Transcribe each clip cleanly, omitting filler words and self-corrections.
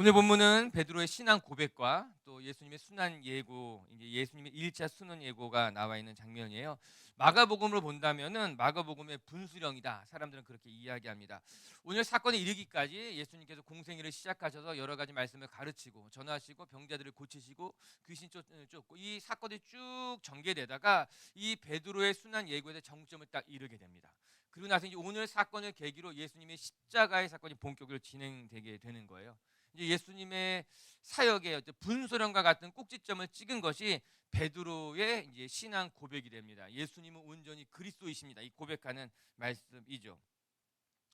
오늘 본문은 베드로의 신앙 고백과 또 예수님의 순환 예고, 이제 예수님의 1차 순환 예고가 나와 있는 장면이에요. 마가복음으로 본다면은 마가복음의 분수령이다. 사람들은 그렇게 이야기합니다. 오늘 사건에 이르기까지 예수님께서 공생애를 시작하셔서 여러 가지 말씀을 가르치고 전하시고 병자들을 고치시고 귀신 쫓고 이 사건이 쭉 전개되다가 이 베드로의 순환 예고에 정점을 딱 이르게 됩니다. 그리고 나서 이제 오늘 사건을 계기로 예수님의 십자가의 사건이 본격으로 진행되게 되는 거예요. 이제 예수님의 사역의 분수령과 같은 꼭지점을 찍은 것이 베드로의 이제 신앙 고백이 됩니다. 예수님은 온전히 그리스도이십니다. 이 고백하는 말씀이죠.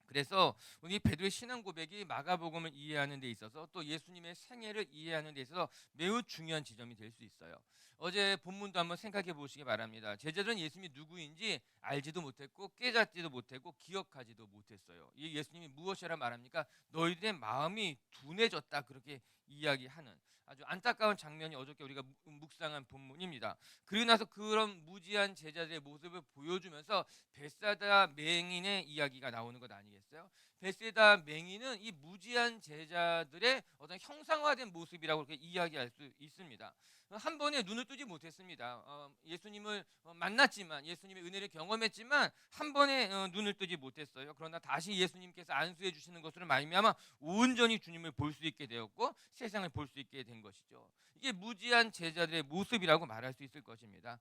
그래서 우리 베드로의 신앙 고백이 마가복음을 이해하는 데 있어서 또 예수님의 생애를 이해하는 데 있어서 매우 중요한 지점이 될 수 있어요. 어제 본문도 한번 생각해 보시기 바랍니다. 제자들은 예수님이 누구인지 알지도 못했고 깨닫지도 못했고 기억하지도 못했어요. 이 예수님이 무엇이라 말합니까? 너희들의 마음이 둔해졌다, 그렇게 이야기하는 아주 안타까운 장면이 어저께 우리가 묵상한 본문입니다. 그리고 나서 그런 무지한 제자들의 모습을 보여주면서 벳사다 맹인의 이야기가 나오는 것 아니겠어요? 벳사다 맹인은 이 무지한 제자들의 어떤 형상화된 모습이라고 그렇게 이야기할 수 있습니다. 한 번에 눈을 뜨지 못했습니다. 예수님을 만났지만, 예수님의 은혜를 경험했지만 한 번에 눈을 뜨지 못했어요. 그러나 다시 예수님께서 안수해 주시는 것으로 말미암아 온전히 주님을 볼 수 있게 되었고 세상을 볼 수 있게 된 것이죠. 이게 무지한 제자들의 모습이라고 말할 수 있을 것입니다.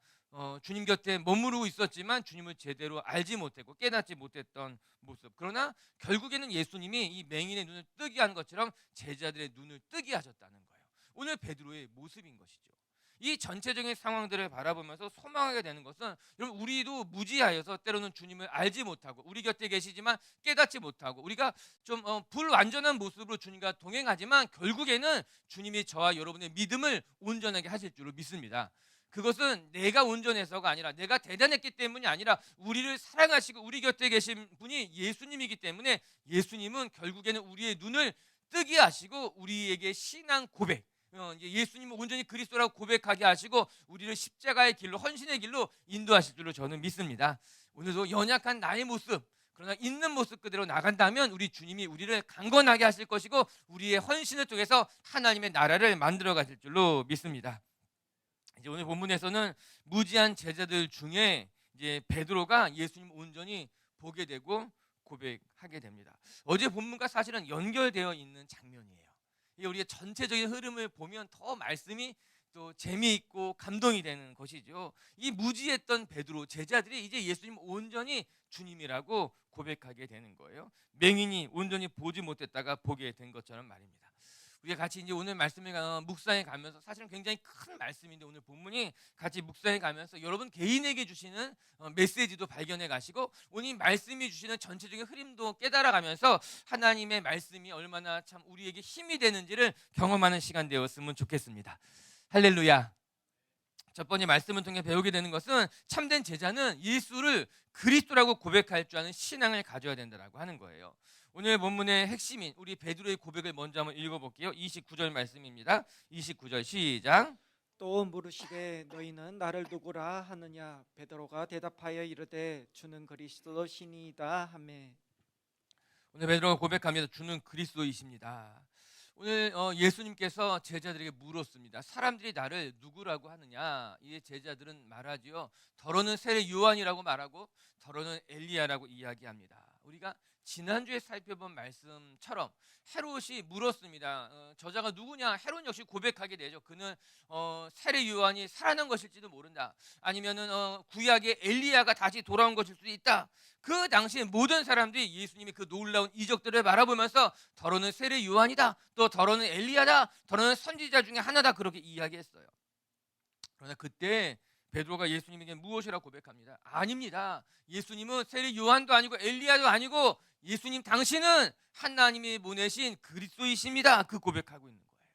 주님 곁에 머무르고 있었지만 주님을 제대로 알지 못했고 깨닫지 못했던 모습. 그러나 결국에는 예수님이 이 맹인의 눈을 뜨게 한 것처럼 제자들의 눈을 뜨게 하셨다는 거예요. 오늘 베드로의 모습인 것이죠. 이 전체적인 상황들을 바라보면서 소망하게 되는 것은, 여러분, 우리도 무지하여서 때로는 주님을 알지 못하고 우리 곁에 계시지만 깨닫지 못하고 우리가 좀 불완전한 모습으로 주님과 동행하지만 결국에는 주님이 저와 여러분의 믿음을 온전하게 하실 줄로 믿습니다. 그것은 내가 온전해서가 아니라, 내가 대단했기 때문이 아니라 우리를 사랑하시고 우리 곁에 계신 분이 예수님이기 때문에 예수님은 결국에는 우리의 눈을 뜨게 하시고 우리에게 신앙 고백, 이제 예수님은 온전히 그리스도라고 고백하게 하시고 우리를 십자가의 길로, 헌신의 길로 인도하실 줄로 저는 믿습니다. 오늘도 연약한 나의 모습, 그러나 있는 모습 그대로 나간다면 우리 주님이 우리를 강건하게 하실 것이고 우리의 헌신을 통해서 하나님의 나라를 만들어 가실 줄로 믿습니다. 이제 오늘 본문에서는 무지한 제자들 중에 이제 베드로가 예수님을 온전히 보게 되고 고백하게 됩니다. 어제 본문과 사실은 연결되어 있는 장면이에요. 우리가 전체적인 흐름을 보면 더 말씀이 또 재미있고 감동이 되는 것이죠. 이 무지했던 베드로 제자들이 이제 예수님 온전히 주님이라고 고백하게 되는 거예요. 맹인이 온전히 보지 못했다가 보게 된 것처럼 말입니다. 우리가 같이 이제 오늘 말씀을 묵상해 가면서, 사실은 굉장히 큰 말씀인데 오늘 본문이 같이 묵상해 가면서 여러분 개인에게 주시는 메시지도 발견해 가시고 오늘 말씀이 주시는 전체적인 흐름도 깨달아 가면서 하나님의 말씀이 얼마나 참 우리에게 힘이 되는지를 경험하는 시간 되었으면 좋겠습니다. 할렐루야. 첫 번째 말씀을 통해 배우게 되는 것은 참된 제자는 예수를 그리스도라고 고백할 줄 아는 신앙을 가져야 된다고 하는 거예요. 오늘 본문의 핵심인 우리 베드로의 고백을 먼저 한번 읽어볼게요. 29절 말씀입니다. 29절 시작. 또 물으시되 너희는 나를 누구라 하느냐? 베드로가 대답하여 이르되 주는 그리스도시니이다 하매. 오늘 베드로가 고백하면서 주는 그리스도이십니다. 오늘 예수님께서 제자들에게 물었습니다. 사람들이 나를 누구라고 하느냐? 이에 제자들은 말하지요. 더러는 세례 요한이라고 말하고 더러는 엘리야라고 이야기합니다. 우리가 지난주에 살펴본 말씀처럼 헤롯이 물었습니다. 저자가 누구냐? 헤롯 역시 고백하게 되죠. 그는 세례 요한이 살아난 것일지도 모른다. 아니면은 구약의 엘리야가 다시 돌아온 것일 수도 있다. 그 당시에 모든 사람들이 예수님의 그 놀라운 이적들을 바라보면서 더러는 세례 요한이다, 또 더러는 엘리야다, 더러는 선지자 중에 하나다, 그렇게 이야기했어요. 그러나 그때 베드로가 예수님에게 무엇이라고 고백합니다. 아닙니다. 예수님은 세례 요한도 아니고 엘리야도 아니고 예수님 당신은 하나님이 보내신 그리스도이십니다. 그 고백하고 있는 거예요.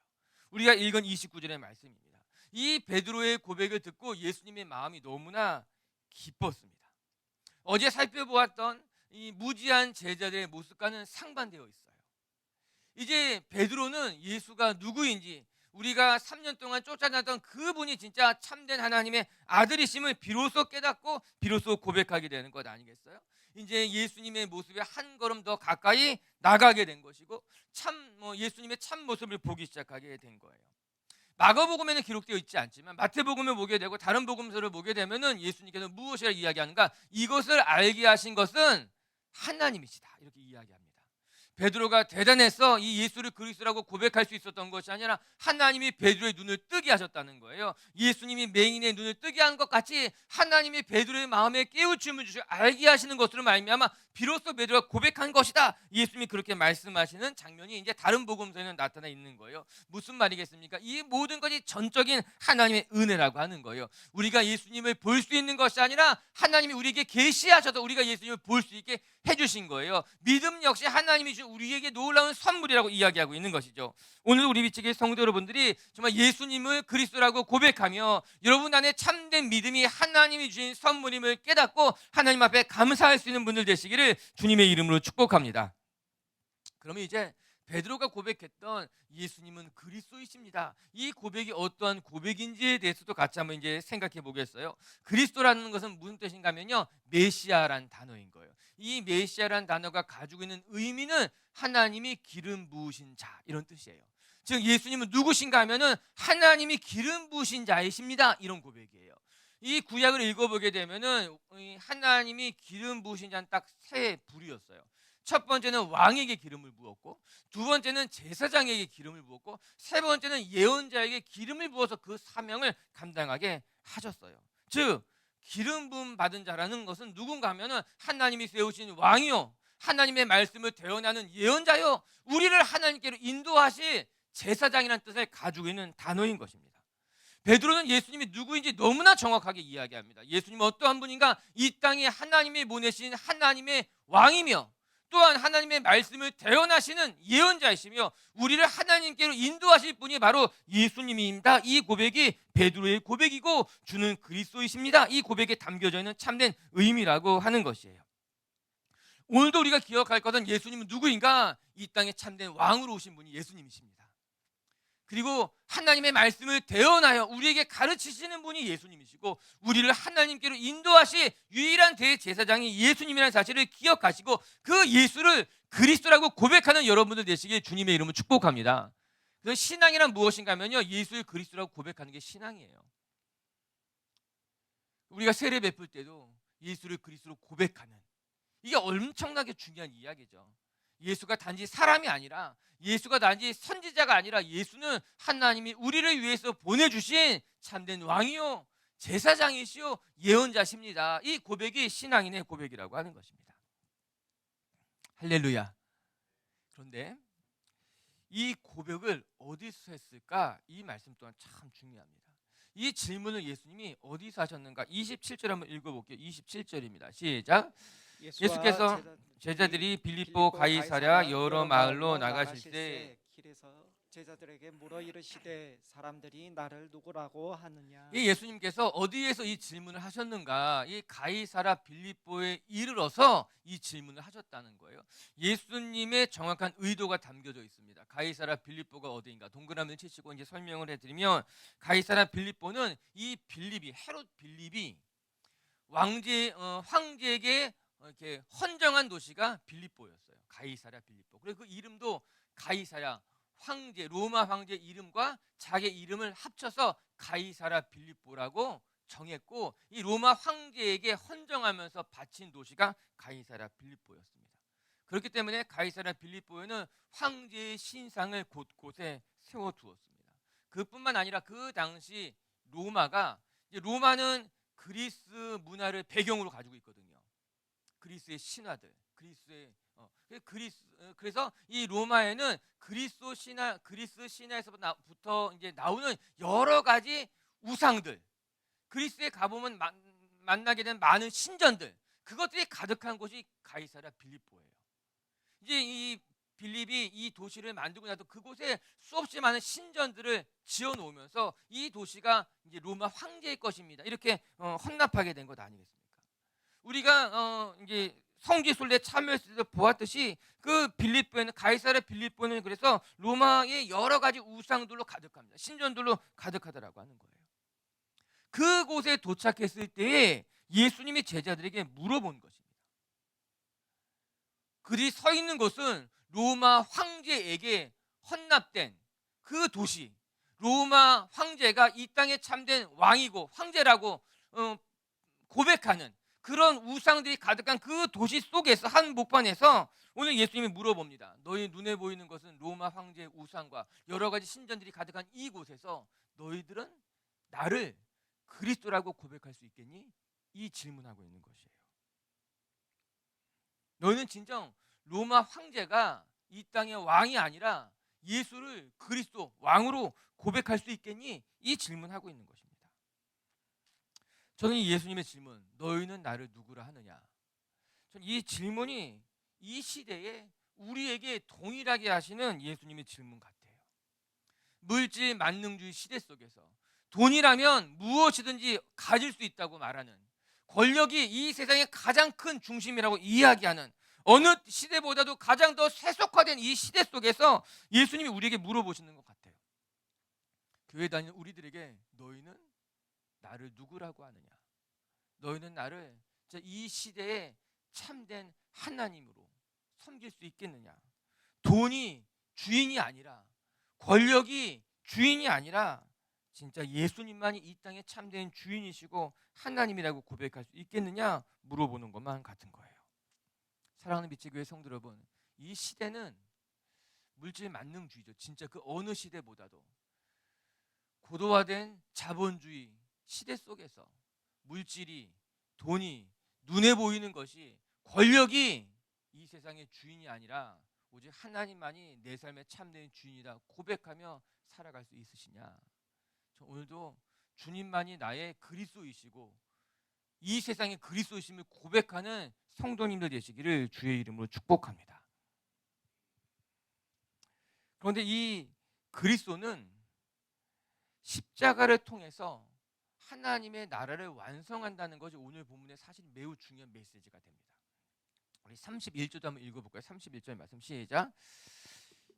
우리가 읽은 29절의 말씀입니다. 이 베드로의 고백을 듣고 예수님의 마음이 너무나 기뻤습니다. 어제 살펴보았던 이 무지한 제자들의 모습과는 상반되어 있어요. 이제 베드로는 예수가 누구인지, 우리가 3년 동안 쫓아다녔던 그분이 진짜 참된 하나님의 아들이심을 비로소 깨닫고 비로소 고백하게 되는 것 아니겠어요? 이제 예수님의 모습에 한 걸음 더 가까이 나가게 된 것이고 예수님의 참 모습을 보기 시작하게 된 거예요. 마가복음에는 기록되어 있지 않지만 마태복음을 보게 되고 다른 복음서를 보게 되면은 예수님께서 무엇이라 이야기하는가? 이것을 알게 하신 것은 하나님이시다, 이렇게 이야기합니다. 베드로가 대단해서 이 예수를 그리스도라고 고백할 수 있었던 것이 아니라 하나님이 베드로의 눈을 뜨게 하셨다는 거예요. 예수님이 맹인의 눈을 뜨게 한 것 같이 하나님이 베드로의 마음에 깨우침을 주시고 알게 하시는 것으로 말미암아 비로소 베드로가 고백한 것이다, 예수님이 그렇게 말씀하시는 장면이 이제 다른 복음서에는 나타나 있는 거예요. 무슨 말이겠습니까? 이 모든 것이 전적인 하나님의 은혜라고 하는 거예요. 우리가 예수님을 볼 수 있는 것이 아니라 하나님이 우리에게 계시하셔서 우리가 예수님을 볼 수 있게 해주신 거예요. 믿음 역시 하나님이 주신 우리에게 놀라운 선물이라고 이야기하고 있는 것이죠. 오늘 우리 비치기 성도 여러분들이 정말 예수님을 그리스도라고 고백하며 여러분 안에 참된 믿음이 하나님이 주신 선물임을 깨닫고 하나님 앞에 감사할 수 있는 분들 되시기를 주님의 이름으로 축복합니다. 그러면 이제 베드로가 고백했던 예수님은 그리스도이십니다, 이 고백이 어떠한 고백인지에 대해서도 같이 한번 이제 생각해 보겠어요. 그리스도라는 것은 무슨 뜻인가 하면요, 메시아란 단어인 거예요. 이 메시아란 단어가 가지고 있는 의미는 하나님이 기름 부으신 자, 이런 뜻이에요. 즉 예수님은 누구신가 하면은 하나님이 기름 부으신 자이십니다, 이런 고백이에요. 이 구약을 읽어보게 되면은 하나님이 기름 부으신 자는 딱 세 부류였어요. 첫 번째는 왕에게 기름을 부었고, 두 번째는 제사장에게 기름을 부었고, 세 번째는 예언자에게 기름을 부어서 그 사명을 감당하게 하셨어요. 즉 기름 부음 받은 자라는 것은 누군가 하면은 하나님이 세우신 왕이요, 하나님의 말씀을 대언하는 예언자요, 우리를 하나님께로 인도하실 제사장이라는 뜻을 가지고 있는 단어인 것입니다. 베드로는 예수님이 누구인지 너무나 정확하게 이야기합니다. 예수님은 어떠한 분인가? 이 땅에 하나님이 보내신 하나님의 왕이며 또한 하나님의 말씀을 대언하시는 예언자이시며 우리를 하나님께로 인도하실 분이 바로 예수님입니다. 이 고백이 베드로의 고백이고 주는 그리스도이십니다, 이 고백에 담겨져 있는 참된 의미라고 하는 것이에요. 오늘도 우리가 기억할 것은 예수님은 누구인가? 이 땅에 참된 왕으로 오신 분이 예수님이십니다. 그리고 하나님의 말씀을 대언하여 우리에게 가르치시는 분이 예수님이시고 우리를 하나님께로 인도하실 유일한 대제사장이 예수님이라는 사실을 기억하시고 그 예수를 그리스도라고 고백하는 여러분들 되시길 주님의 이름으로 축복합니다. 그래서 신앙이란 무엇인가 하면요, 예수를 그리스도라고 고백하는 게 신앙이에요. 우리가 세례 베풀 때도 예수를 그리스도로 고백하는, 이게 엄청나게 중요한 이야기죠. 예수가 단지 사람이 아니라, 예수가 단지 선지자가 아니라 예수는 하나님이 우리를 위해서 보내주신 참된 왕이요, 제사장이시요, 예언자십니다. 이 고백이 신앙인의 고백이라고 하는 것입니다. 할렐루야. 그런데 이 고백을 어디서 했을까? 이 말씀 또한 참 중요합니다. 이 질문을 예수님이 어디서 하셨는가? 27절 한번 읽어볼게요. 27절입니다. 시작. 예수께서 제자들이 빌립보 가이사랴 여러 마을로 나가실 때 길에서 제자들에게 물어 이르시되 사람들이 나를 누구라고 하느냐. 이 예수님께서 어디에서 이 질문을 하셨는가? 이 가이사랴 빌립보에 이르러서 이 질문을 하셨다는 거예요. 예수님의 정확한 의도가 담겨져 있습니다. 가이사랴 빌립보가 어디인가? 동그라미를 치시고 이제 설명을 해드리면, 가이사랴 빌립보는 이 빌립이, 헤롯 빌립이 황제에게 이렇게 헌정한 도시가 빌립보였어요. 가이사랴 빌립보. 그래서 그 이름도 가이사랴, 황제, 로마 황제 이름과 자기 이름을 합쳐서 가이사랴 빌립보라고 정했고, 이 로마 황제에게 헌정하면서 바친 도시가 가이사랴 빌립보였습니다. 그렇기 때문에 가이사랴 빌립보에는 황제의 신상을 곳곳에 세워두었습니다. 그뿐만 아니라 그 당시 로마는 그리스 문화를 배경으로 가지고 있거든요. 그리스의 신화들, 그래서 이 로마에는 그리스 신화에서부터 이제 나오는 여러 가지 우상들, 그리스에 가보면 만나게 된 많은 신전들, 그것들이 가득한 곳이 가이사랴 빌립보예요. 이제 이 빌립이 이 도시를 만들고 나서 그곳에 수없이 많은 신전들을 지어 놓으면서 이 도시가 이제 로마 황제의 것입니다, 이렇게 헌납하게 된 것 아니겠습니까? 우리가 이제 성지순례 참여했을 때 보았듯이 그 빌립보에는, 가이사랴 빌립보는 그래서 로마의 여러 가지 우상들로 가득합니다. 신전들로 가득하더라고 하는 거예요. 그곳에 도착했을 때에 예수님이 제자들에게 물어본 것입니다. 그들이 서 있는 곳은 로마 황제에게 헌납된 그 도시, 로마 황제가 이 땅에 참된 왕이고 황제라고 고백하는 그런 우상들이 가득한 그 도시 속에서 한 목판에서 오늘 예수님이 물어봅니다. 너희 눈에 보이는 것은 로마 황제의 우상과 여러 가지 신전들이 가득한 이곳에서 너희들은 나를 그리스도라고 고백할 수 있겠니? 이 질문하고 있는 것이에요. 너희는 진정 로마 황제가 이 땅의 왕이 아니라 예수를 그리스도 왕으로 고백할 수 있겠니? 이 질문하고 있는 것입니다. 저는 이 예수님의 질문, 너희는 나를 누구라 하느냐? 저는 이 질문이 이 시대에 우리에게 동일하게 하시는 예수님의 질문 같아요. 물질 만능주의 시대 속에서 돈이라면 무엇이든지 가질 수 있다고 말하는, 권력이 이 세상의 가장 큰 중심이라고 이야기하는, 어느 시대보다도 가장 더 세속화된 이 시대 속에서 예수님이 우리에게 물어보시는 것 같아요. 교회 다니는 우리들에게 너희는 나를 누구라고 하느냐? 너희는 나를 이 시대에 참된 하나님으로 섬길 수 있겠느냐? 돈이 주인이 아니라, 권력이 주인이 아니라 진짜 예수님만이 이 땅에 참된 주인이시고 하나님이라고 고백할 수 있겠느냐 물어보는 것만 같은 거예요. 사랑하는 빛의교회 성도 여러분, 이 시대는 물질 만능주의죠. 진짜 그 어느 시대보다도 고도화된 자본주의 시대 속에서 물질이, 돈이, 눈에 보이는 것이, 권력이 이 세상의 주인이 아니라 오직 하나님만이 내 삶의 참된 주인이다 고백하며 살아갈 수 있으시냐? 저 오늘도 주님만이 나의 그리스도이시고 이 세상의 그리스도이심을 고백하는 성도님들 되시기를 주의 이름으로 축복합니다. 그런데 이 그리스도는 십자가를 통해서 하나님의 나라를 완성한다는 것이 오늘 본문의 사실 매우 중요한 메시지가 됩니다. 우리 31절도 한번 읽어볼까요? 31절 말씀 시작.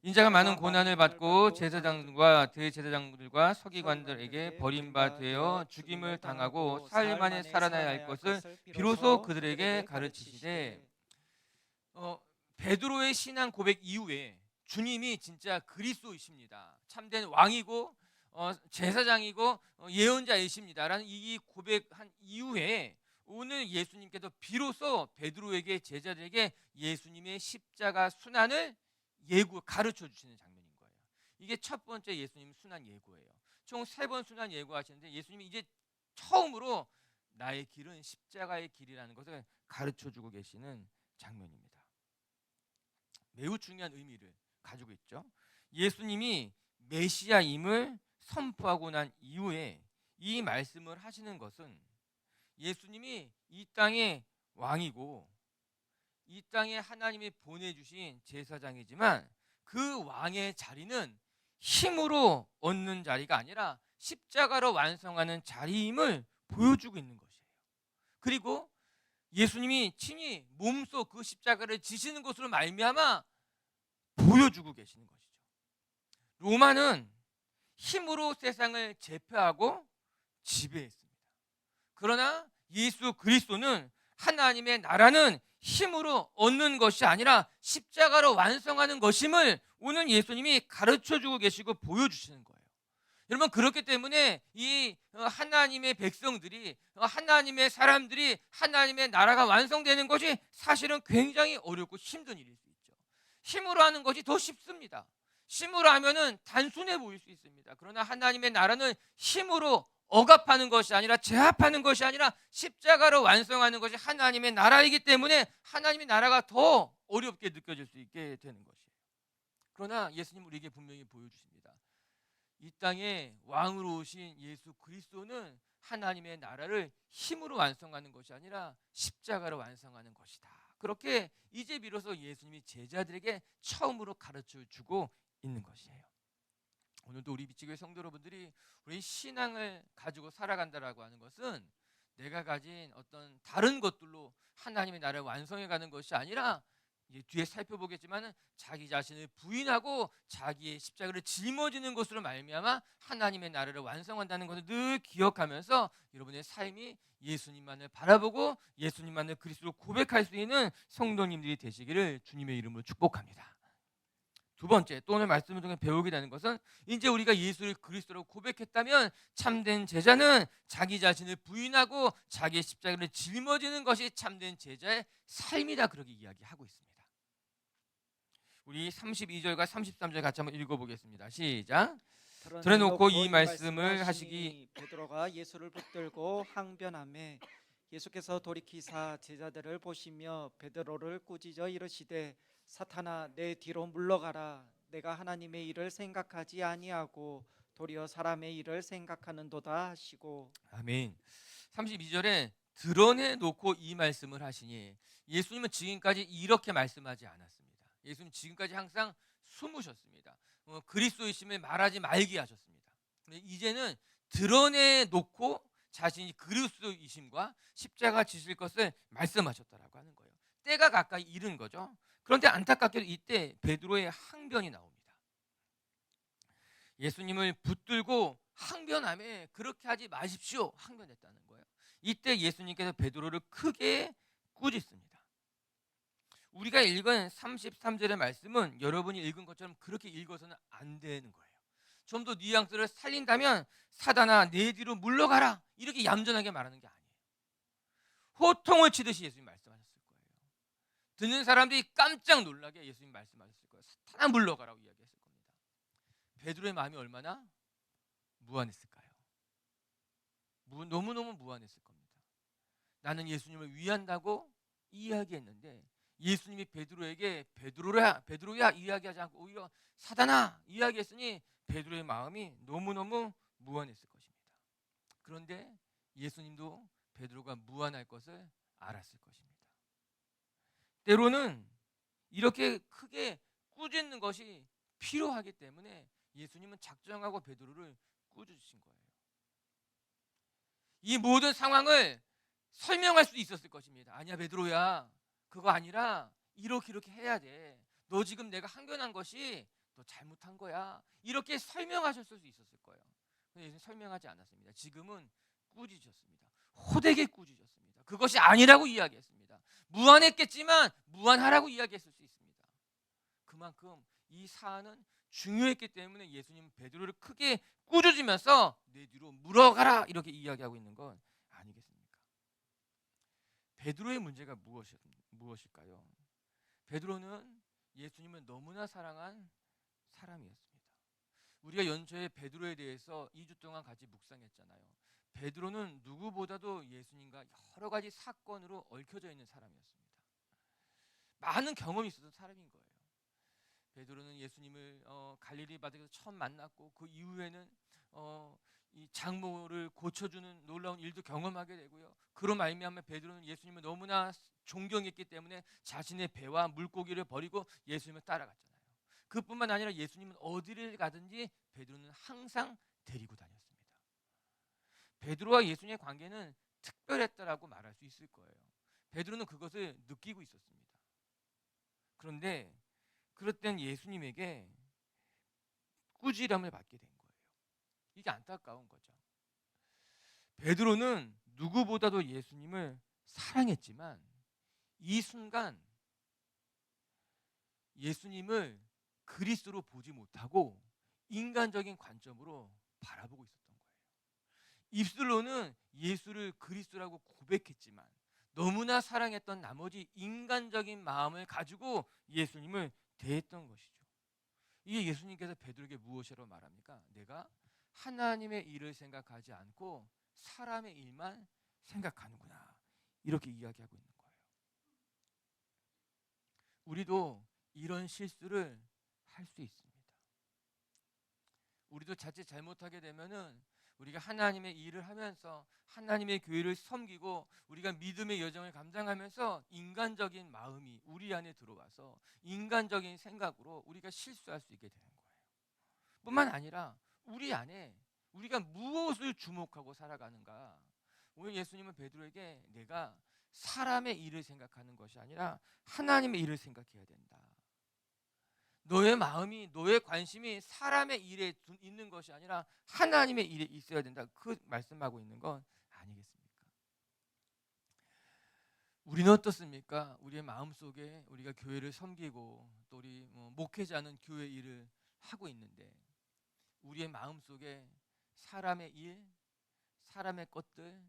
인자가 많은 고난을 받고 제사장과 대제사장들과 서기관들에게 버림받아 죽임을 당하고 사흘 만에 살아나야 할 것을 비로소 그들에게 가르치시되, 베드로의 신앙 고백 이후에 주님이 진짜 그리스도이십니다, 참된 왕이고 제사장이고 예언자이십니다라는 이 고백한 이후에 오늘 예수님께서 비로소 베드로에게, 제자들에게 예수님의 십자가 순환을 가르쳐 주시는 장면인 거예요. 이게 첫 번째 예수님 순환 예고예요. 총 3번 순환 예고하시는데 예수님이 이제 처음으로 나의 길은 십자가의 길이라는 것을 가르쳐 주고 계시는 장면입니다. 매우 중요한 의미를 가지고 있죠. 예수님이 메시아임을 선포하고 난 이후에 이 말씀을 하시는 것은 예수님이 이 땅의 왕이고 이 땅에 하나님이 보내주신 제사장이지만 그 왕의 자리는 힘으로 얻는 자리가 아니라 십자가로 완성하는 자리임을 보여주고 있는 것이에요. 그리고 예수님이 친히 몸소 그 십자가를 지시는 것으로 말미암아 보여주고 계시는 것이죠. 로마는 힘으로 세상을 제패하고 지배했습니다. 그러나 예수 그리스도는 하나님의 나라는 힘으로 얻는 것이 아니라 십자가로 완성하는 것임을 오늘 예수님이 가르쳐주고 계시고 보여주시는 거예요. 여러분, 그렇기 때문에 이 하나님의 백성들이, 하나님의 사람들이 하나님의 나라가 완성되는 것이 사실은 굉장히 어렵고 힘든 일일 수 있죠. 힘으로 하는 것이 더 쉽습니다. 힘으로 하면은 단순해 보일 수 있습니다. 그러나 하나님의 나라는 힘으로 억압하는 것이 아니라 제압하는 것이 아니라 십자가로 완성하는 것이 하나님의 나라이기 때문에 하나님의 나라가 더 어렵게 느껴질 수 있게 되는 것이에요. 그러나 예수님 우리에게 분명히 보여주십니다. 이 땅에 왕으로 오신 예수 그리스도는 하나님의 나라를 힘으로 완성하는 것이 아니라 십자가로 완성하는 것이다. 그렇게 이제 비로소 예수님이 제자들에게 처음으로 가르쳐주고 있는 것이에요. 오늘도 우리 빛의교회 성도 여러분들이 우리 신앙을 가지고 살아간다라고 하는 것은 내가 가진 어떤 다른 것들로 하나님의 나라를 완성해가는 것이 아니라 이제 뒤에 살펴보겠지만은 자기 자신을 부인하고 자기의 십자가를 짊어지는 것으로 말미암아 하나님의 나라를 완성한다는 것을 늘 기억하면서 여러분의 삶이 예수님만을 바라보고 예수님만을 그리스도로 고백할 수 있는 성도님들이 되시기를 주님의 이름으로 축복합니다. 두 번째, 또 오늘 말씀을 통해 배우게 되는 것은 이제 우리가 예수를 그리스도로 고백했다면 참된 제자는 자기 자신을 부인하고 자기의 십자가를 짊어지는 것이 참된 제자의 삶이다, 그렇게 이야기하고 있습니다. 우리 32절과 33절 같이 한번 읽어보겠습니다. 시작. 드러내놓고 이 말씀을 하시기. 베드로가 예수를 붙들고 항변하매 예수께서 돌이키사 제자들을 보시며 베드로를 꾸짖어 이르시되 사탄아 내 뒤로 물러가라. 내가 하나님의 일을 생각하지 아니하고 도리어 사람의 일을 생각하는도다 하시고. 아멘. 32절에 드러내놓고 이 말씀을 하시니, 예수님은 지금까지 이렇게 말씀하지 않았습니다. 예수님 지금까지 항상 숨으셨습니다. 그리스도이심을 말하지 말게 하셨습니다. 이제는 드러내놓고 자신이 그리스도이심과 십자가 지실 것을 말씀하셨다라고 하는 거예요. 때가 가까이 이른 거죠. 그런데 안타깝게도 이때 베드로의 항변이 나옵니다. 예수님을 붙들고 항변하며 그렇게 하지 마십시오, 항변했다는 거예요. 이때 예수님께서 베드로를 크게 꾸짖습니다. 우리가 읽은 33절의 말씀은 여러분이 읽은 것처럼 그렇게 읽어서는 안 되는 거예요. 좀 더 뉘앙스를 살린다면 사단아 내 뒤로 물러가라, 이렇게 얌전하게 말하는 게 아니에요. 호통을 치듯이 예수님 말씀하셨을 거예요. 듣는 사람들이 깜짝 놀라게 예수님 말씀하셨을 거예요. 사탄아 물러가라고 이야기했을 겁니다. 베드로의 마음이 얼마나 무안했을까요? 너무너무 무안했을 겁니다. 나는 예수님을 위한다고 이야기했는데 예수님이 베드로에게 베드로야 이야기하지 않고 오히려 사단아 이야기했으니 베드로의 마음이 너무너무 무안했을 것입니다. 그런데 예수님도 베드로가 무안할 것을 알았을 것입니다. 때로는 이렇게 크게 꾸짖는 것이 필요하기 때문에 예수님은 작정하고 베드로를 꾸짖으신 거예요. 이 모든 상황을 설명할 수 있었을 것입니다. 아니야 베드로야, 그거 아니라 이렇게 해야 돼. 너 지금 내가 항변한 것이 너 잘못한 거야. 이렇게 설명하셨을 수 있었을 거예요. 근데 예수님 설명하지 않았습니다. 지금은 꾸짖으셨습니다. 호되게 꾸짖으셨습니다. 그것이 아니라고 이야기했습니다. 무안했겠지만 무안하라고 이야기했을 수 있습니다. 그만큼 이 사안은 중요했기 때문에 예수님은 베드로를 크게 꾸짖으면서 내 뒤로 물어가라 이렇게 이야기하고 있는 건 아니겠습니까? 베드로의 문제가 무엇일까요? 베드로는 예수님을 너무나 사랑한 사람이었습니다. 우리가 연초에 베드로에 대해서 2주 동안 같이 묵상했잖아요. 베드로는 누구보다도 예수님과 여러 가지 사건으로 얽혀져 있는 사람이었습니다. 많은 경험이 있었던 사람인 거예요. 베드로는 예수님을 갈릴리 바다에서 처음 만났고 그 이후에는 이 장모를 고쳐주는 놀라운 일도 경험하게 되고요. 그로 말미암아 베드로는 예수님을 너무나 존경했기 때문에 자신의 배와 물고기를 버리고 예수님을 따라갔잖아요. 그뿐만 아니라 예수님은 어디를 가든지 베드로는 항상 데리고 다녔습니다. 베드로와 예수님의 관계는 특별했다라고 말할 수 있을 거예요. 베드로는 그것을 느끼고 있었습니다. 그런데 그럴 땐 예수님에게 꾸지람을 받게 된 거예요. 이게 안타까운 거죠. 베드로는 누구보다도 예수님을 사랑했지만 이 순간 예수님을 그리스도로 보지 못하고 인간적인 관점으로 바라보고 있었던 거예요. 입술로는 예수를 그리스도라고 고백했지만 너무나 사랑했던 나머지 인간적인 마음을 가지고 예수님을 대했던 것이죠. 이게 예수님께서 베드로에게 무엇이라고 말합니까? 내가 하나님의 일을 생각하지 않고 사람의 일만 생각하는구나, 이렇게 이야기하고 있는 거예요. 우리도 이런 실수를 할 수 있습니다. 우리도 자칫 잘못하게 되면은 우리가 하나님의 일을 하면서 하나님의 교회를 섬기고 우리가 믿음의 여정을 감당하면서 인간적인 마음이 우리 안에 들어와서 인간적인 생각으로 우리가 실수할 수 있게 되는 거예요. 뿐만 아니라 우리 안에 우리가 무엇을 주목하고 살아가는가. 오늘 예수님은 베드로에게 내가 사람의 일을 생각하는 것이 아니라 하나님의 일을 생각해야 된다. 너의 마음이, 너의 관심이 사람의 일에 있는 것이 아니라 하나님의 일에 있어야 된다. 그 말씀하고 있는 건 아니겠습니까? 우리는 어떻습니까? 우리의 마음속에 우리가 교회를 섬기고 또 우리 목회자는 교회 일을 하고 있는데 우리의 마음속에 사람의 일, 사람의 것들,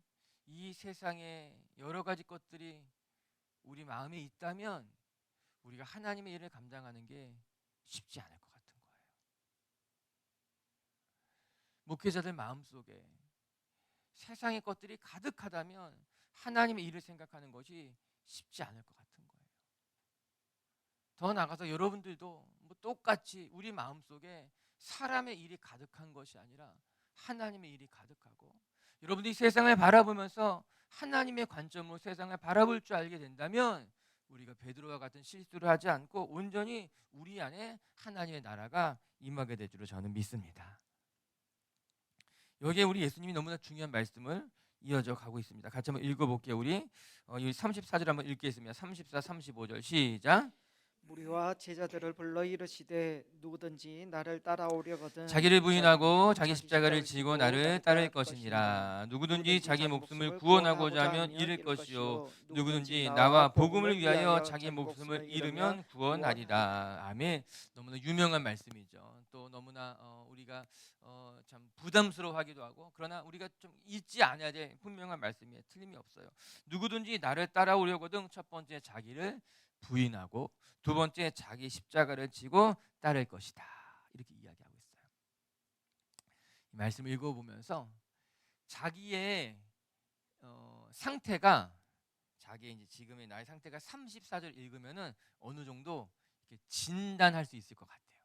이 세상의 여러 가지 것들이 우리 마음에 있다면 우리가 하나님의 일을 감당하는 게 쉽지 않을 것 같은 거예요. 목회자들 마음속에 세상의 것들이 가득하다면 하나님의 일을 생각하는 것이 쉽지 않을 것 같은 거예요. 더 나아가서 여러분들도 똑같이 우리 마음속에 사람의 일이 가득한 것이 아니라 하나님의 일이 가득하고 여러분들이 세상을 바라보면서 하나님의 관점으로 세상을 바라볼 줄 알게 된다면 우리가 베드로와 같은 실수를 하지 않고 온전히 우리 안에 하나님의 나라가 임하게 될 줄로 저는 믿습니다. 여기에 우리 예수님이 너무나 중요한 말씀을 이어져 가고 있습니다. 같이 한번 읽어볼게요. 우리 34절 한번 읽겠습니다. 34, 35절 시작. 무리와 제자들을 불러 이르시되 누구든지 나를 따라오려거든 자기를 부인하고 자기 십자가를 지고 나를 따를 것이니라. 누구든지 자기 목숨을 구원하고자 하면 잃을 것이요 누구든지 나와 복음을 위하여 자기 목숨을 잃으면 구원하리라. 아멘. 너무나 유명한 말씀이죠. 또 너무나 우리가 참 부담스러워하기도 하고 그러나 우리가 좀 잊지 않아야 될 분명한 말씀이에요. 틀림이 없어요. 누구든지 나를 따라오려거든 첫 번째 자기를 부인하고 두 번째 자기 십자가를 지고 따를 것이다. 이렇게 이야기하고 있어요. 이 말씀을 읽어보면서 자기의 상태가 자기의 이제 지금의 나의 상태가 34절 읽으면은 어느 정도 이렇게 진단할 수 있을 것 같아요.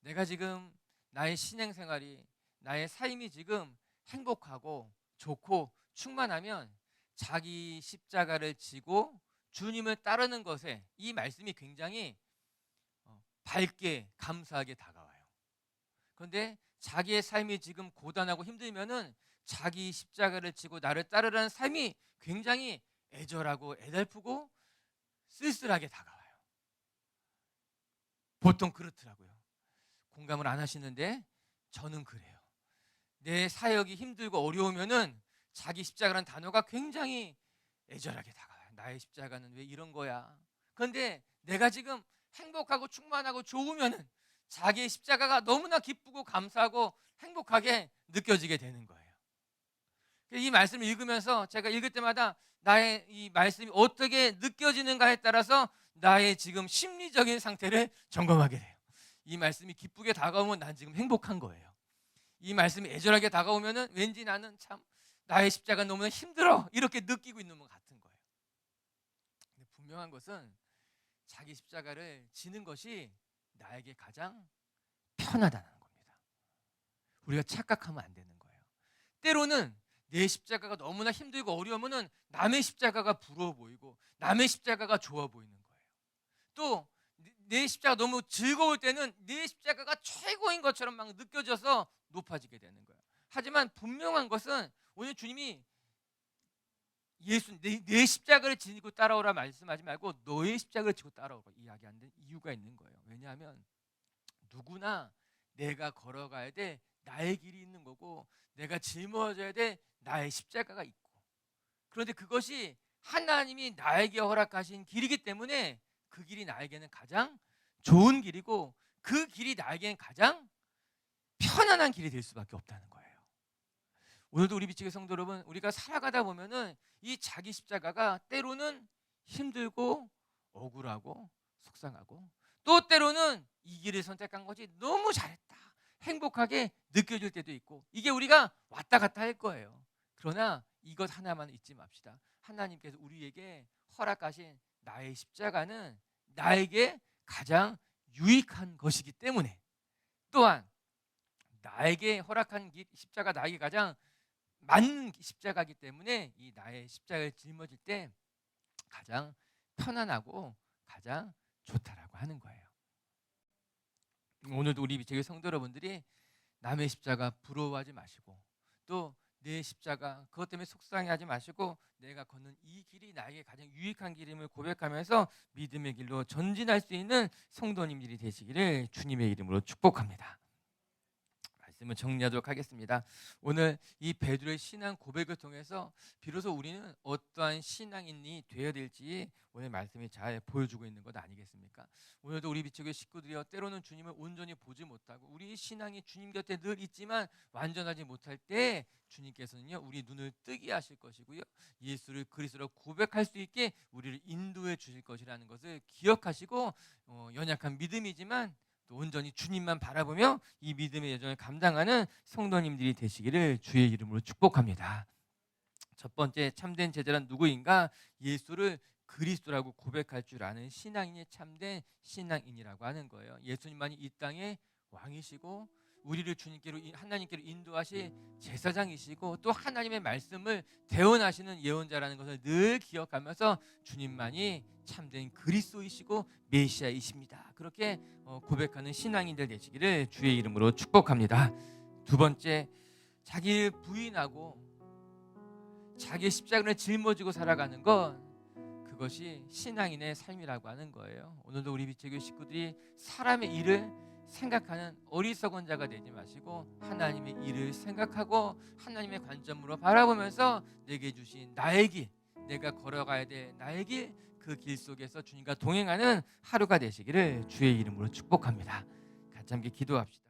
내가 지금 나의 신앙생활이 나의 삶이 지금 행복하고 좋고 충만하면 자기 십자가를 지고 주님을 따르는 것에 이 말씀이 굉장히 밝게 감사하게 다가와요. 그런데 자기의 삶이 지금 고단하고 힘들면은 자기 십자가를 지고 나를 따르라는 삶이 굉장히 애절하고 애달프고 쓸쓸하게 다가와요. 보통 그렇더라고요. 공감을 안 하시는데 저는 그래요. 내 사역이 힘들고 어려우면은 자기 십자가라는 단어가 굉장히 애절하게 다가와요. 나의 십자가는 왜 이런 거야? 그런데 내가 지금 행복하고 충만하고 좋으면은 자기의 십자가가 너무나 기쁘고 감사하고 행복하게 느껴지게 되는 거예요. 이 말씀을 읽으면서 제가 읽을 때마다 나의 이 말씀이 어떻게 느껴지는가에 따라서 나의 지금 심리적인 상태를 점검하게 돼요. 이 말씀이 기쁘게 다가오면 난 지금 행복한 거예요. 이 말씀이 애절하게 다가오면은 왠지 나는 참 나의 십자가 너무나 힘들어 이렇게 느끼고 있는 것 같은 거예요. 근데 분명한 것은 자기 십자가를 지는 것이 나에게 가장 편하다는 겁니다. 우리가 착각하면 안 되는 거예요. 때로는 내 십자가가 너무나 힘들고 어려우면은 남의 십자가가 부러워 보이고 남의 십자가가 좋아 보이는 거예요. 또 내 십자가 너무 즐거울 때는 내 십자가가 최고인 것처럼 막 느껴져서 높아지게 되는 거예요. 하지만 분명한 것은 오늘 주님이 내 십자가를 지고 따라오라 말씀하지 말고 너의 십자가를 지고 따라오라 이야기하는 이유가 있는 거예요. 왜냐하면 누구나 내가 걸어가야 돼 나의 길이 있는 거고 내가 짊어져야 돼 나의 십자가가 있고 그런데 그것이 하나님이 나에게 허락하신 길이기 때문에 그 길이 나에게는 가장 좋은 길이고 그 길이 나에게는 가장 편안한 길이 될 수밖에 없다는 거예요. 오늘도 우리 비치의 성도 여러분 우리가 살아가다 보면은 이 자기 십자가가 때로는 힘들고 억울하고 속상하고 또 때로는 이 길을 선택한 것이 너무 잘했다 행복하게 느껴질 때도 있고 이게 우리가 왔다 갔다 할 거예요. 그러나 이것 하나만 잊지 맙시다. 하나님께서 우리에게 허락하신 나의 십자가는 나에게 가장 유익한 것이기 때문에 또한 나에게 허락한 십자가 나에게 가장 맞는 십자가이기 때문에 이 나의 십자가를 짊어질 때 가장 편안하고 가장 좋다라고 하는 거예요. 오늘도 우리 제게 성도 여러분들이 남의 십자가 부러워하지 마시고 또 내 십자가 그것 때문에 속상해하지 마시고 내가 걷는 이 길이 나에게 가장 유익한 길임을 고백하면서 믿음의 길로 전진할 수 있는 성도님들이 되시기를 주님의 이름으로 축복합니다. 말씀을 정리하도록 하겠습니다. 오늘 이 베드로의 신앙 고백을 통해서 비로소 우리는 어떠한 신앙인이 되어야 될지 오늘 말씀이 잘 보여주고 있는 것 아니겠습니까? 오늘도 우리 비추교회 식구들이여 때로는 주님을 온전히 보지 못하고 우리 신앙이 주님 곁에 늘 있지만 완전하지 못할 때 주님께서는요 우리 눈을 뜨게 하실 것이고요 예수를 그리스도로 고백할 수 있게 우리를 인도해 주실 것이라는 것을 기억하시고 연약한 믿음이지만 또 온전히 주님만 바라보며 이 믿음의 여정을 감당하는 성도님들이 되시기를 주의 이름으로 축복합니다. 첫 번째 참된 제자란 누구인가? 예수를 그리스도라고 고백할 줄 아는 신앙인이 참된 신앙인이라고 하는 거예요. 예수님만이 이 땅의 왕이시고 우리를 주님께로 하나님께로 인도하실 제사장이시고 또 하나님의 말씀을 대언하시는 예언자라는 것을 늘 기억하면서 주님만이 참된 그리스도이시고 메시아이십니다. 그렇게 고백하는 신앙인들 되시기를 주의 이름으로 축복합니다. 두 번째, 자기를 부인하고 자기의 십자가를 짊어지고 살아가는 것, 그것이 신앙인의 삶이라고 하는 거예요. 오늘도 우리 비체교회 식구들이 사람의 일을 생각하는 어리석은 자가 되지 마시고 하나님의 일을 생각하고 하나님의 관점으로 바라보면서 내게 주신 나의 길, 내가 걸어가야 될 나의 길, 그 길 속에서 주님과 동행하는 하루가 되시기를 주의 이름으로 축복합니다. 같이 함께 기도합시다.